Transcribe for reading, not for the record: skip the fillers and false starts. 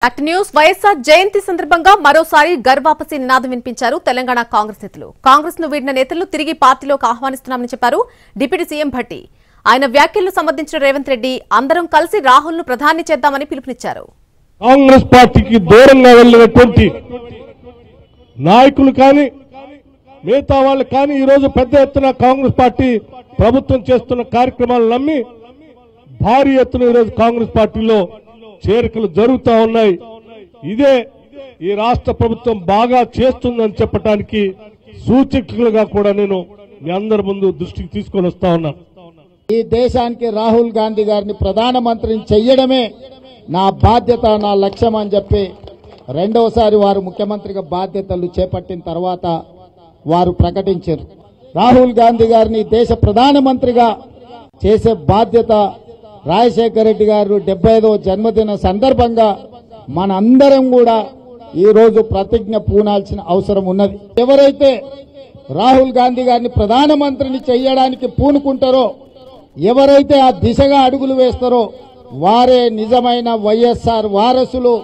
Act news YSR జయంతి సందర్భంగా మరోసారి గర్వాపసి నినాదం వినిపించారు తెలంగాణ కాంగ్రెస్ నేతలు. కాంగ్రెస్ ను వీడిన నేతలు తిరిగి పార్టీలోకి ఆహ్వానిస్తున్నామని చెప్పారు డిప్యూటీ సీఎం భట్టి. ఆయన వ్యాఖ్యలను సంబంధించిన రేవంత్ రెడ్డి అందరం కలిసి రాహుల్ ను ప్రధాని చేద్దామని పిలుపునిచ్చారు. కాంగ్రెస్ పార్టీకి దూరంగా వెళ్ళినటువంటి నాయకులు కానీ మిగతా వాళ్ళు కానీ ఈరోజు పెద్ద ఎత్తున కాంగ్రెస్ పార్టీ ప్రభుత్వం చేస్తున్న కార్యక్రమాలు నమ్మి భారీ ఎత్తున ఈరోజు కాంగ్రెస్ పార్టీలో చేరికలు జరుగుతూ ఉన్నాయి. ఇదే ఈ రాష్ట్ర ప్రభుత్వం బాగా చేస్తుందని చెప్పడానికి సూచకులుగా కూడా నేను మీ అందరి ముందు దృష్టికి తీసుకొని వస్తా ఉన్నాను. ఈ దేశానికి రాహుల్ గాంధీ గారిని ప్రధానమంత్రిని చెయ్యడమే నా బాధ్యత, నా లక్ష్యం అని చెప్పి రెండవసారి వారు ముఖ్యమంత్రిగా బాధ్యతలు చేపట్టిన తర్వాత వారు ప్రకటించారు. రాహుల్ గాంధీ గారిని దేశ ప్రధానమంత్రిగా చేసే బాధ్యత రాజశేఖర రెడ్డి గారు 75వ జన్మదిన సందర్భంగా మనందరం కూడా ఈ రోజు ప్రతిజ్ఞ పూనాల్సిన అవసరం ఉన్నది. ఎవరైతే రాహుల్ గాంధీ గారిని ప్రధానమంత్రిని చేయడానికి పూనుకుంటారో, ఎవరైతే ఆ దిశగా అడుగులు వేస్తారో వారే నిజమైన వైఎస్ఆర్ వారసులు.